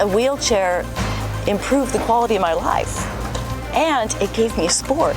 A wheelchair improved the quality of my life and it gave me sport.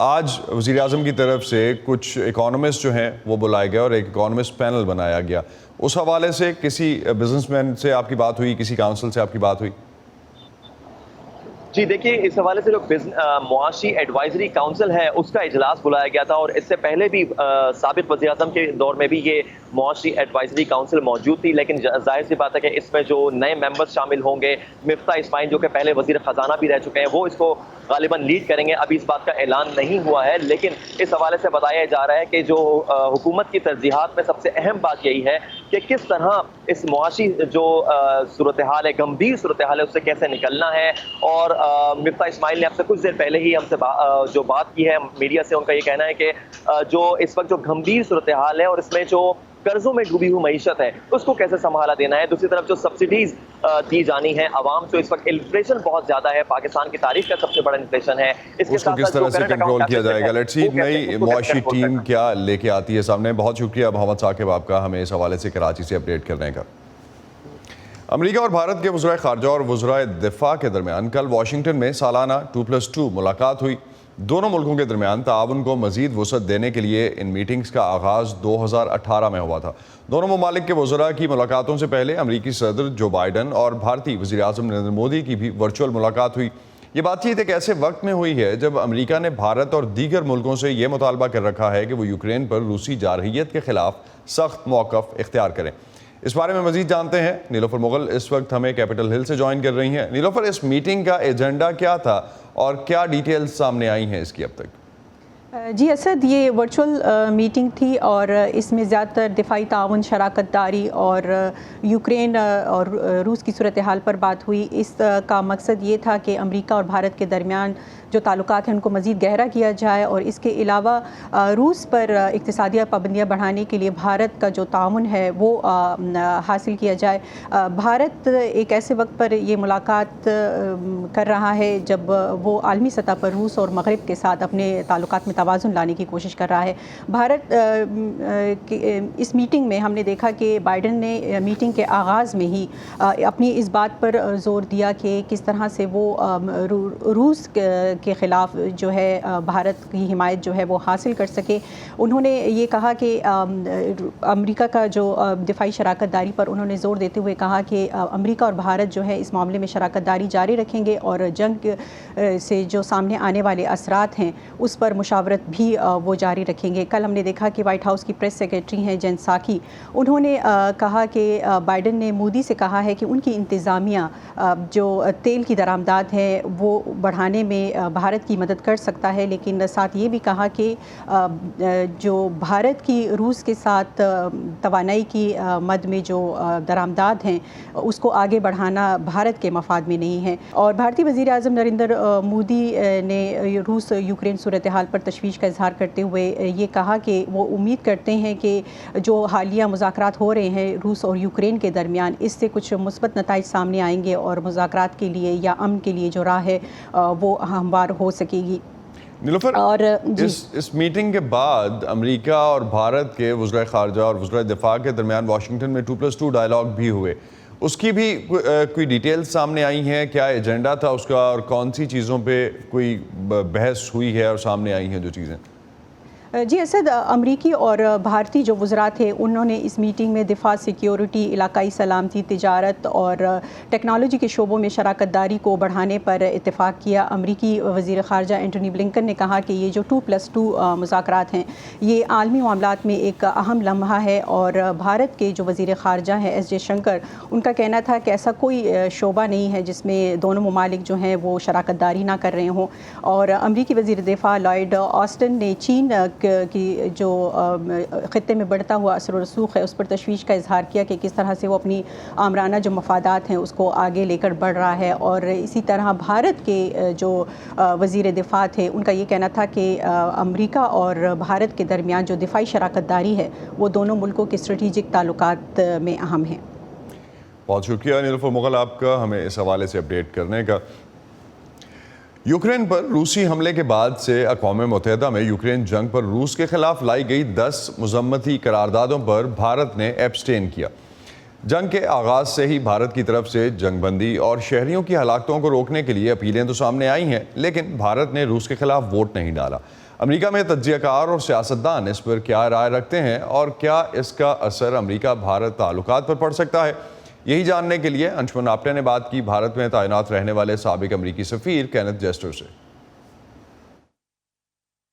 آج وزیر اعظم کی طرف سے کچھ اکانومسٹ جو ہیں وہ بلائے گئے اور ایک اکانومسٹ پینل بنایا گیا. اس حوالے سے کسی بزنس مین سے آپ کی بات ہوئی, کسی کاؤنسل سے آپ کی بات ہوئی؟ جی دیکھیے, اس حوالے سے جو معاشی ایڈوائزری کاؤنسل ہے اس کا اجلاس بلایا گیا تھا, اور اس سے پہلے بھی سابق وزیر اعظم کے دور میں بھی یہ معاشی ایڈوائزری کاؤنسل موجود تھی, لیکن ظاہر سی بات ہے کہ اس میں جو نئے ممبرز شامل ہوں گے, مفتاح اسماعیل جو کہ پہلے وزیر خزانہ بھی رہ چکے ہیں, وہ اس کو غالباً لیڈ کریں گے. ابھی اس بات کا اعلان نہیں ہوا ہے, لیکن اس حوالے سے بتایا جا رہا ہے کہ جو حکومت کی ترجیحات میں سب سے اہم بات یہی ہے کہ کس طرح اس معاشی جو صورتحال ہے, گمبھیر صورتحال ہے, اس سے کیسے نکلنا ہے. اور مفتاح اسماعیل نے اب سے کچھ دیر پہلے ہی ہم سے جو بات کی ہے میڈیا سے, ان کا یہ کہنا ہے کہ جو اس وقت جو گمبھیر صورتحال ہے اور اس میں جو قرضوں میں ڈوبی ہوئی معیشت ہے اس کو کیسے سنبھالا دینا ہے. دوسری طرف جو سبسڈیز دی جانی ہیں عوام سے, اس وقت انفلیشن بہت زیادہ ہے, پاکستان کی تاریخ کا سب سے بڑا انفلیشن ہے, اس کو کس طرح سے کنٹرول کیا جائے گا. لیٹس سی نئی معاشی ٹیم کیا لے کے آتی ہے سامنے. بہت شکریہ محمد ثاقب آپ کا ہمیں اس حوالے سے کراچی سے اپڈیٹ کرنے کا. امریکہ اور بھارت کے وزرائے خارجہ اور وزرائے دفاع کے درمیان کل واشنگٹن میں سالانہ 2+2 ملاقات ہوئی. دونوں ملکوں کے درمیان تعاون کو مزید وسعت دینے کے لیے ان میٹنگز کا آغاز 2018 میں ہوا تھا. دونوں ممالک کے وزراء کی ملاقاتوں سے پہلے امریکی صدر جو بائیڈن اور بھارتی وزیر اعظم نریندر مودی کی بھی ورچوئل ملاقات ہوئی. یہ بات چیت ایک ایسے وقت میں ہوئی ہے جب امریکہ نے بھارت اور دیگر ملکوں سے یہ مطالبہ کر رکھا ہے کہ وہ یوکرین پر روسی جارحیت کے خلاف سخت موقف اختیار کریں. اس بارے میں مزید جانتے ہیں. نیلوفر مغل اس وقت ہمیں کیپٹل ہل سے جوائن کر رہی ہیں. نیلوفر, اس میٹنگ کا ایجنڈا کیا تھا اور کیا ڈیٹیلز سامنے آئی ہیں اس کی اب تک؟ جی اسد, یہ ورچوئل میٹنگ تھی اور اس میں زیادہ تر دفاعی تعاون, شراکت داری اور یوکرین اور روس کی صورتحال پر بات ہوئی. اس کا مقصد یہ تھا کہ امریکہ اور بھارت کے درمیان جو تعلقات ہیں ان کو مزید گہرا کیا جائے, اور اس کے علاوہ روس پر اقتصادی پابندیاں بڑھانے کے لیے بھارت کا جو تعاون ہے وہ حاصل کیا جائے. بھارت ایک ایسے وقت پر یہ ملاقات کر رہا ہے جب وہ عالمی سطح پر روس اور مغرب کے ساتھ اپنے تعلقات میں توازن لانے کی کوشش کر رہا ہے. بھارت اس میٹنگ میں ہم نے دیکھا کہ بائیڈن نے میٹنگ کے آغاز میں ہی اپنی اس بات پر زور دیا کہ کس طرح سے وہ روس کے خلاف جو ہے بھارت کی حمایت جو ہے وہ حاصل کر سکے. انہوں نے یہ کہا کہ امریکہ کا جو دفاعی شراکت داری پر انہوں نے زور دیتے ہوئے کہا کہ امریکہ اور بھارت جو ہے اس معاملے میں شراکت داری جاری رکھیں گے, اور جنگ سے جو سامنے آنے والے اثرات ہیں اس پر مشاورت بھی وہ جاری رکھیں گے. کل ہم نے دیکھا کہ وائٹ ہاؤس کی پریس سیکریٹری ہیں جین ساکی, انہوں نے کہا کہ بائیڈن نے مودی سے کہا ہے کہ ان کی انتظامیہ جو تیل کی درآمدات ہے وہ بڑھانے میں بھارت کی مدد کر سکتا ہے, لیکن ساتھ یہ بھی کہا کہ جو بھارت کی روس کے ساتھ توانائی کی مد میں جو درآمدات ہیں اس کو آگے بڑھانا بھارت کے مفاد میں نہیں ہے. اور بھارتی وزیر اعظم نریندر مودی نے روس یوکرین صورتحال پر تشویش کا اظہار کرتے ہوئے یہ کہا کہ وہ امید کرتے ہیں کہ جو حالیہ مذاکرات ہو رہے ہیں روس اور یوکرین کے درمیان اس سے کچھ مثبت نتائج سامنے آئیں گے اور مذاکرات کے لیے یا امن کے لیے جو راہ ہے وہ ہموار ہو سکے گی. نیلوفر, اور اس میٹنگ کے بعد امریکہ اور بھارت کے وزرائے خارجہ اور وزرائے دفاع کے درمیان واشنگٹن میں 2+2 ڈائلاگ بھی ہوئے. اس کی بھی کوئی ڈیٹیل سامنے آئی ہیں؟ کیا ایجنڈا تھا اس کا اور کون سی چیزوں پہ کوئی بحث ہوئی ہے اور سامنے آئی ہیں جو چیزیں؟ جی اسد, امریکی اور بھارتی جو وزراء تھے انہوں نے اس میٹنگ میں دفاع, سیکیورٹی, علاقائی سلامتی, تجارت اور ٹیکنالوجی کے شعبوں میں شراکت داری کو بڑھانے پر اتفاق کیا. امریکی وزیر خارجہ اینٹونی بلنکن نے کہا کہ یہ جو 2+2 مذاکرات ہیں یہ عالمی معاملات میں ایک اہم لمحہ ہے, اور بھارت کے جو وزیر خارجہ ہیں ایس جے شنکر, ان کا کہنا تھا کہ ایسا کوئی شعبہ نہیں ہے جس میں دونوں ممالک جو ہیں وہ شراکت داری نہ کر رہے ہوں. اور امریکی وزیر دفاع لائیڈ آسٹن نے چین کی جو خطے میں بڑھتا ہوا اثر و رسوخ ہے اس پر تشویش کا اظہار کیا کہ کس طرح سے وہ اپنی آمرانہ جو مفادات ہیں اس کو آگے لے کر بڑھ رہا ہے. اور اسی طرح بھارت کے جو وزیر دفاع تھے ان کا یہ کہنا تھا کہ امریکہ اور بھارت کے درمیان جو دفاعی شراکت داری ہے وہ دونوں ملکوں کے اسٹریٹجک تعلقات میں اہم ہیں. بہت شکریہ نیلوفر مغل آپ کا ہمیں اس حوالے سے اپڈیٹ کرنے کا. یوکرین پر روسی حملے کے بعد سے اقوام متحدہ میں یوکرین جنگ پر روس کے خلاف لائی گئی 10 مذمتی قراردادوں پر بھارت نے ایبسٹین کیا. جنگ کے آغاز سے ہی بھارت کی طرف سے جنگ بندی اور شہریوں کی ہلاکتوں کو روکنے کے لیے اپیلیں تو سامنے آئی ہیں, لیکن بھارت نے روس کے خلاف ووٹ نہیں ڈالا. امریکہ میں تجزیہ کار اور سیاستدان اس پر کیا رائے رکھتے ہیں اور کیا اس کا اثر امریکہ بھارت تعلقات پر پڑ سکتا ہے؟ یہی جاننے کے لیے انشمن آپٹے نے بات کی بھارت میں تعینات رہنے والے سابق امریکی سفیر کینتھ جسٹر سے۔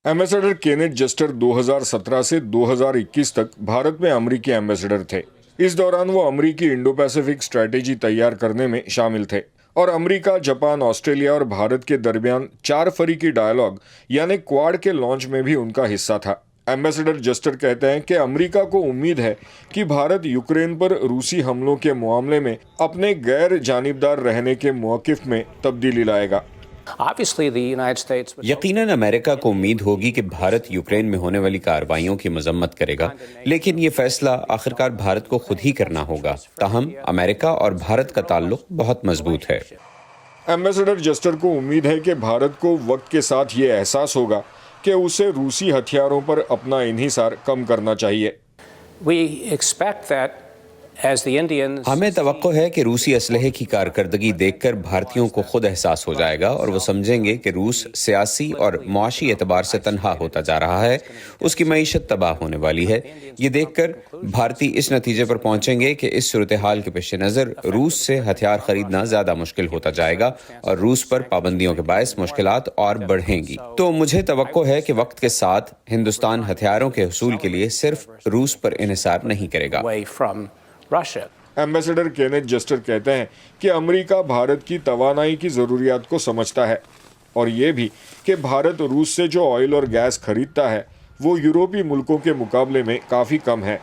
ایمبیسڈر کینتھ جسٹر 2017 سے 2021 تک بھارت میں امریکی ایمبیسڈر تھے۔ اس دوران وہ امریکی انڈو پیسیفک اسٹریٹجی تیار کرنے میں شامل تھے اور امریکہ، جاپان، آسٹریلیا اور بھارت کے درمیان 4 فریقی ڈائیلاگ یعنی کوواڈ کے لانچ میں بھی ان کا حصہ تھا۔ ایمبیسڈر جسٹر کہتے ہیں کہ امریکہ کو امید ہے کہ بھارت یوکرین پر روسی حملوں کے معاملے میں اپنے غیر جانبدار رہنے کے موقف میں تبدیلی لائے گا۔ یقیناً امریکہ کو امید ہوگی کہ بھارت یوکرین میں ہونے والی کارروائیوں کی مذمت کرے گا، لیکن یہ فیصلہ آخرکار بھارت کو خود ہی کرنا ہوگا۔ تاہم امریکہ اور بھارت کا تعلق بہت مضبوط ہے۔ ایمبیسڈر جسٹر کو امید ہے کہ بھارت کو وقت کے ساتھ یہ احساس ہوگا کہ اسے روسی ہتھیاروں پر اپنا انحصار کم کرنا چاہیے۔ ہمیں توقع ہے کہ روسی اسلحے کی کارکردگی دیکھ کر بھارتیوں کو خود احساس ہو جائے گا اور وہ سمجھیں گے کہ روس سیاسی اور معاشی اعتبار سے تنہا ہوتا جا رہا ہے، اس کی معیشت تباہ ہونے والی ہے۔ یہ دیکھ کر بھارتی اس نتیجے پر پہنچیں گے کہ اس صورتحال کے پیش نظر روس سے ہتھیار خریدنا زیادہ مشکل ہوتا جائے گا اور روس پر پابندیوں کے باعث مشکلات اور بڑھیں گی۔ تو مجھے توقع ہے کہ وقت کے ساتھ ہندوستان ہتھیاروں کے حصول کے لیے صرف روس پر انحصار نہیں کرے گا۔ ایمبیسڈر کینتھ جسٹر کہتے ہیں کہ امریکہ بھارت کی توانائی کی ضروریات کو سمجھتا ہے اور یہ بھی کہ بھارت روس سے جو آئل اور گیس خریدتا ہے وہ یورپی ملکوں کے مقابلے میں کافی کم ہے۔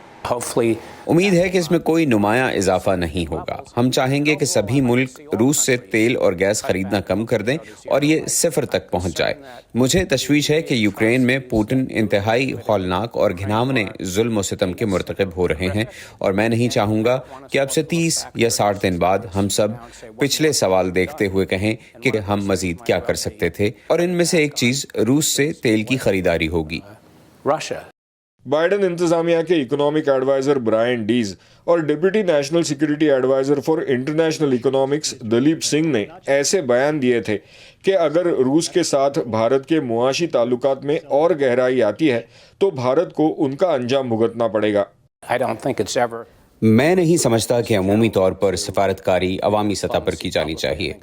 امید ہے کہ اس میں کوئی نمایاں اضافہ نہیں ہوگا۔ ہم چاہیں گے کہ سبھی ملک روس سے تیل اور گیس خریدنا کم کر دیں اور یہ 0 تک پہنچ جائے۔ مجھے تشویش ہے کہ یوکرین میں پوٹن انتہائی ہولناک اور گھناونے ظلم و ستم کے مرتکب ہو رہے ہیں اور میں نہیں چاہوں گا کہ اب سے 30 یا 60 دن بعد ہم سب پچھلے سوال دیکھتے ہوئے کہیں کہ ہم مزید کیا کر سکتے تھے، اور ان میں سے ایک چیز روس سے تیل کی خریداری ہوگی۔ بائیڈن انتظامیہ کے اکنامک ایڈوائزر برائن ڈیز اور deputy national security adviser for international economics Daleep Singh نے ایسے بیان دیے تھے کہ اگر روس کے ساتھ بھارت کے معاشی تعلقات میں اور گہرائی آتی ہے تو بھارت کو ان کا انجام بھگتنا پڑے گا۔ میں نہیں سمجھتا کہ عمومی طور پر سفارتکاری عوامی سطح پر کی جانی چاہیے۔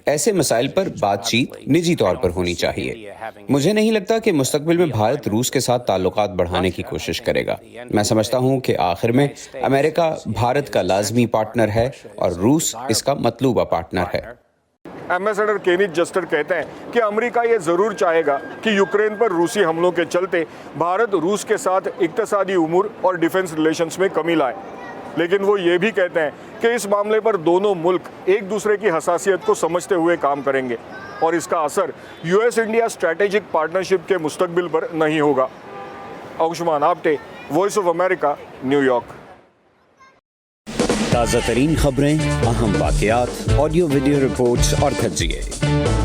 ایسے مسائل پر بات چیت نجی طور پر ہونی چاہیے۔ مجھے نہیں لگتا کہ مستقبل میں بھارت روس کے ساتھ تعلقات بڑھانے کی کوشش کرے گا۔ میں سمجھتا ہوں کہ آخر میں امریکہ بھارت کا لازمی پارٹنر ہے اور روس اس کا مطلوبہ پارٹنر ہے۔ ایمبیسڈر کینتھ جسٹر کہتے ہیں کہ امریکہ یہ ضرور چاہے گا کہ یوکرین پر روسی حملوں کے چلتے بھارت روس کے ساتھ اقتصادی امور اور ڈیفنس ریلیشنز میں کمی لائے، لیکن وہ یہ بھی کہتے ہیں کہ اس معاملے پر دونوں ملک ایک دوسرے کی حساسیت کو سمجھتے ہوئے کام کریں گے اور اس کا اثر U S India strategic partnership کے مستقبل پر نہیں ہوگا۔ Anshuman Apte, Voice of America, New York. تازہ ترین خبریں، اہم واقعات، آڈیو ویڈیو رپورٹس اور تجزیے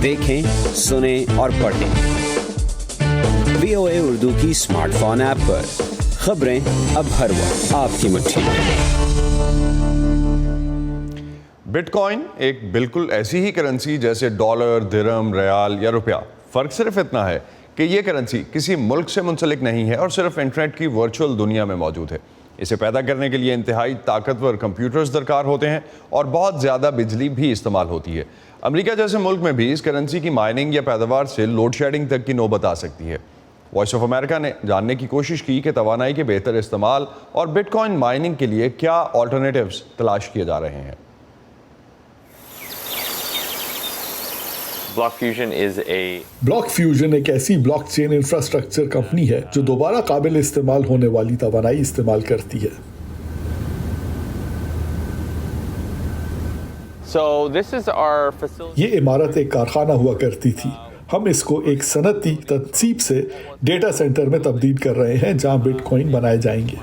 دیکھیں، سنیں اور پڑھیں VOA اردو کی اسمارٹ فون ایپ پر۔ خبریں اب ہر وقت آپ کی مٹھی میں۔ بٹ کوائن ایک بالکل ایسی ہی کرنسی جیسے ڈالر، درہم، ریال یا روپیہ۔ فرق صرف اتنا ہے کہ یہ کرنسی کسی ملک سے منسلک نہیں ہے اور صرف انٹرنیٹ کی ورچوئل دنیا میں موجود ہے۔ اسے پیدا کرنے کے لیے انتہائی طاقتور کمپیوٹرز درکار ہوتے ہیں اور بہت زیادہ بجلی بھی استعمال ہوتی ہے۔ امریکہ جیسے ملک میں بھی اس کرنسی کی مائننگ یا پیداوار سے لوڈ شیڈنگ تک کی نوبت آ سکتی ہے۔ وائس آف امریکہ نے جاننے کی کوشش کی کہ توانائی کے بہتر استعمال اور بٹ کوائن مائننگ کے لیے کیا آلٹرنیٹیوز تلاش کیے جا رہے ہیں۔ بلاک فیوژن ایک ایسی بلاک چین انفراسٹرکچر کمپنی ہے جو دوبارہ قابل استعمال ہونے والی توانائی استعمال کرتی ہے۔ یہ عمارت ایک کارخانہ ہوا کرتی تھی۔ ہم اس کو ایک صنعتی تنصیب سے ڈیٹا سینٹر میں تبدیل کر رہے ہیں جہاں بٹ کوائن بنائے جائیں گے۔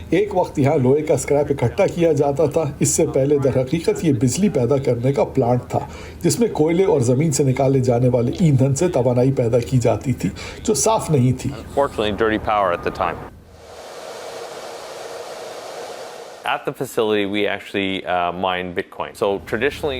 ایک وقت یہاں لوہے کا اسکریپ اکٹھا کیا جاتا تھا۔ اس سے پہلے در حقیقت یہ بجلی پیدا کرنے کا پلانٹ تھا جس میں کوئلے اور زمین سے نکالے جانے والے ایندھن سے توانائی پیدا کی جاتی تھی جو صاف نہیں تھی۔ At the facility, we actually mine Bitcoin. So traditionally,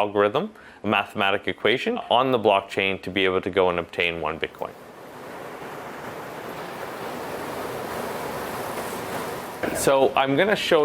algorithm, a mathematical equation on the blockchain to be able to go and obtain 1 Bitcoin. So I'm going to show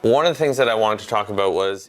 One of the things that I wanted to talk about was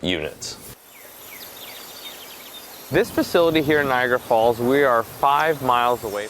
units. This facility here in Niagara Falls, we are 5 miles away.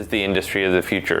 is the industry of the future.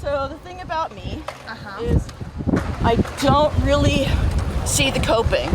So the thing about me is I don't really see the coping.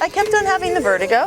I kept on having the vertigo.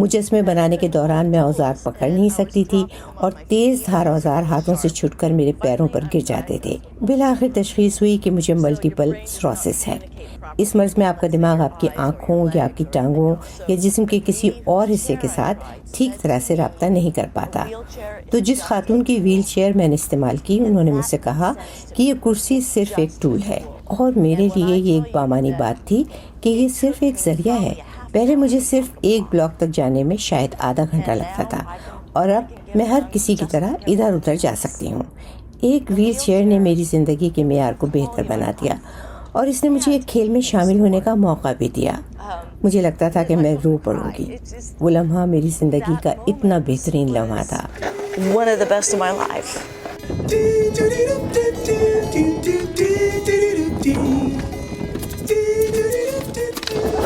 مجسمے بنانے کے دوران میں اوزار پکڑ نہیں سکتی تھی اور تیز دھار اوزار ہاتھوں سے چھٹ کر میرے پیروں پر گر جاتے تھے. بالآخر تشخیص ہوئی کہ مجھے ملٹیپل سکلروسس ہے. اس مرض میں آپ کا دماغ آپ کی آنکھوں یا آپ کی ٹانگوں یا جسم کے کسی اور حصے کے ساتھ ٹھیک طرح سے رابطہ نہیں کر پاتا. تو جس خاتون کی ویل چیئر میں نے استعمال کی انہوں نے مجھ سے کہا کہ یہ کرسی صرف ایک ٹول ہے، اور میرے لیے یہ ایک بامانی بات تھی کہ یہ صرف ایک ذریعہ ہے. پہلے مجھے صرف ایک بلاک تک جانے میں شاید آدھا گھنٹہ لگتا تھا، اور اب میں ہر کسی کی طرح ادھر ادھر جا سکتی ہوں. ایک ویل چیئر نے میری زندگی کے معیار کو بہتر بنا دیا، اور اس نے مجھے ایک کھیل میں شامل ہونے کا موقع بھی دیا. مجھے لگتا تھا کہ میں رو پڑوں گی. وہ لمحہ میری زندگی کا اتنا بہترین لمحہ تھا. One of the best of my life.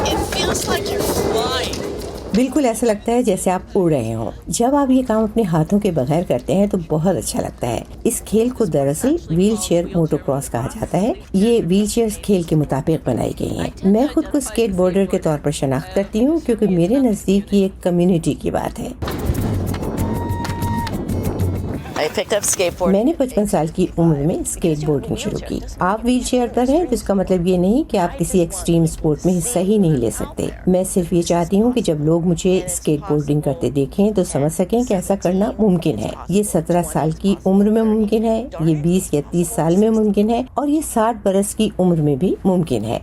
It feels like you're flying. بالکل ایسا لگتا ہے جیسے آپ اڑ رہے ہوں. جب آپ یہ کام اپنے ہاتھوں کے بغیر کرتے ہیں تو بہت اچھا لگتا ہے. اس کھیل کو دراصل ویل چیئر موٹو کراس کہا جاتا ہے. یہ ویل چیئر کھیل کے مطابق بنائی گئی ہیں. میں خود کو اسکیٹ بورڈر کے طور پر شناخت کرتی ہوں کیونکہ میرے نزدیک یہ ایک کمیونٹی کی بات ہے. میں نے 55 سال کی عمر میں اسکیٹ بورڈنگ شروع کی. آپ ویل چیئر پر ہیں تو اس کا مطلب یہ نہیں کہ آپ کسی ایکسٹریم اسپورٹ میں حصہ ہی نہیں لے سکتے. میں صرف یہ چاہتی ہوں کہ جب لوگ مجھے اسکیٹ بورڈنگ کرتے دیکھیں تو سمجھ سکیں کہ ایسا کرنا ممکن ہے. یہ 17 سال کی عمر میں ممکن ہے، یہ 20 یا 30 سال میں ممکن ہے، اور یہ 60 برس کی عمر میں بھی ممکن ہے.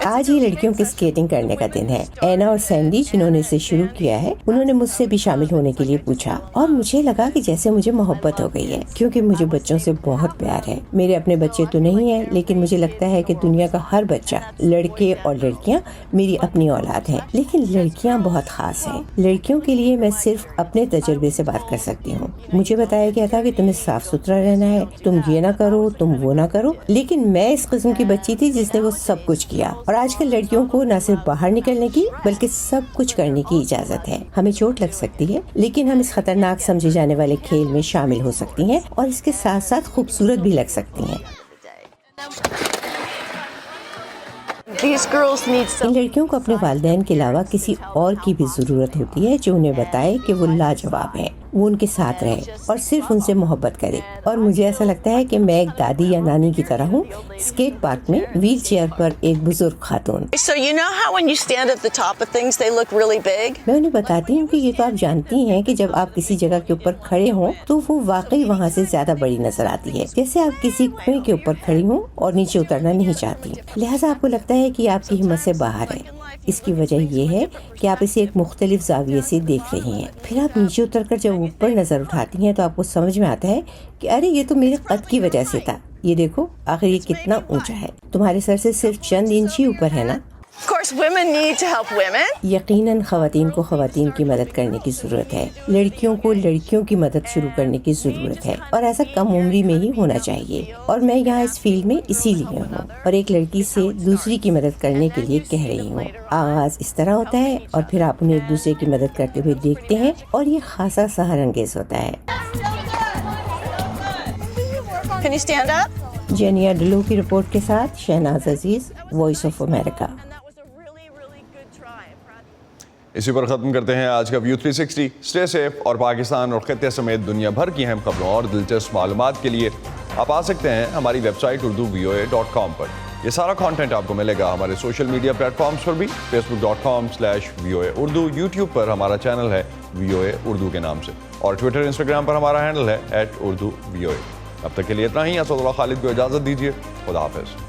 آج یہ لڑکیوں کے اسکیٹنگ کرنے کا دن ہے. اینا اور سینڈی جنہوں نے اسے شروع کیا ہے انہوں نے مجھ سے بھی شامل ہونے کے لیے پوچھا، اور مجھے لگا کہ جیسے مجھے محبت ہو گئی ہے کیونکہ مجھے بچوں سے بہت پیار ہے. میرے اپنے بچے تو نہیں ہیں لیکن مجھے لگتا ہے کہ دنیا کا ہر بچہ، لڑکے اور لڑکیاں، میری اپنی اولاد ہیں. لیکن لڑکیاں بہت خاص ہیں. لڑکیوں کے لیے میں صرف اپنے تجربے سے بات کر سکتی ہوں. مجھے بتایا گیا تھا کہ تمہیں صاف ستھرا رہنا ہے، تم یہ نہ کرو، تم وہ نہ کرو. لیکن میں اس قسم کی بچی تھی جس نے وہ سب کچھ کیا. اور آج کل لڑکیوں کو نہ صرف باہر نکلنے کی بلکہ سب کچھ کرنے کی اجازت ہے. ہمیں چوٹ لگ سکتی ہے لیکن ہم اس خطرناک سمجھے جانے والے کھیل میں شامل ہو سکتی ہیں اور اس کے ساتھ ساتھ خوبصورت بھی لگ سکتی ہیں. ان لڑکیوں کو اپنے والدین کے علاوہ کسی اور کی بھی ضرورت ہوتی ہے جو انہیں بتائے کہ وہ لاجواب ہیں، وہ ان کے ساتھ رہے اور صرف ان سے محبت کرے. اور مجھے ایسا لگتا ہے کہ میں ایک دادی یا نانی کی طرح ہوں اسکیٹ پارک میں ویل چیئر پر ایک بزرگ خاتون. میں انہیں بتاتی ہوں کہ یہ تو آپ جانتی ہیں کہ جب آپ کسی جگہ کے اوپر کھڑے ہوں تو وہ واقعی وہاں سے زیادہ بڑی نظر آتی ہے، جیسے آپ کسی کنویں کے اوپر کھڑی ہوں اور نیچے اترنا نہیں چاہتی. لہٰذا آپ کو لگتا ہے کہ آپ کی ہمت سے باہر ہے. اس کی وجہ یہ ہے کہ آپ اسے ایک مختلف زاویے سے دیکھ رہی ہیں. پھر آپ نیچے اتر کر جب اوپر نظر اٹھاتی ہیں تو آپ کو سمجھ میں آتا ہے کہ ارے یہ تو میرے قد کی وجہ سے تھا. یہ دیکھو آخر یہ کتنا اونچا ہے، تمہارے سر سے صرف چند انچ ہی اوپر ہے نا. یقیناً خواتین کو خواتین کی مدد کرنے کی ضرورت ہے. لڑکیوں کو لڑکیوں کی مدد شروع کرنے کی ضرورت ہے، اور ایسا کم عمری میں ہی ہونا چاہیے. اور میں یہاں اس فیلڈ میں اسی لیے ہوں اور ایک لڑکی سے دوسری کی مدد کرنے کے لیے کہہ رہی ہوں. آغاز اس طرح ہوتا ہے اور پھر آپ انہیں ایک دوسرے کی مدد کرتے ہوئے دیکھتے ہیں اور یہ خاصا سحر انگیز ہوتا ہے. جینیا ڈلو کی رپورٹ کے ساتھ شہناز عزیز، وائس آف امریکہ. اسی پر ختم کرتے ہیں آج کا ویو 360. اسٹے سیف اور پاکستان اور خطے سمیت دنیا بھر کی اہم خبروں اور دلچسپ معلومات کے لیے آپ آ سکتے ہیں ہماری ویب سائٹ urduvoa.com پر. یہ سارا کانٹینٹ آپ کو ملے گا ہمارے سوشل میڈیا پلیٹ فارمز پر بھی، facebook.com/VOA اردو. یوٹیوب پر ہمارا چینل ہے VOA اردو کے نام سے، اور ٹویٹر انسٹاگرام پر ہمارا ہینڈل ہے @urduvoa. اب تک کے لیے اتنا ہی. اسد اللہ خالد کو اجازت دیجیے. خدا حافظ.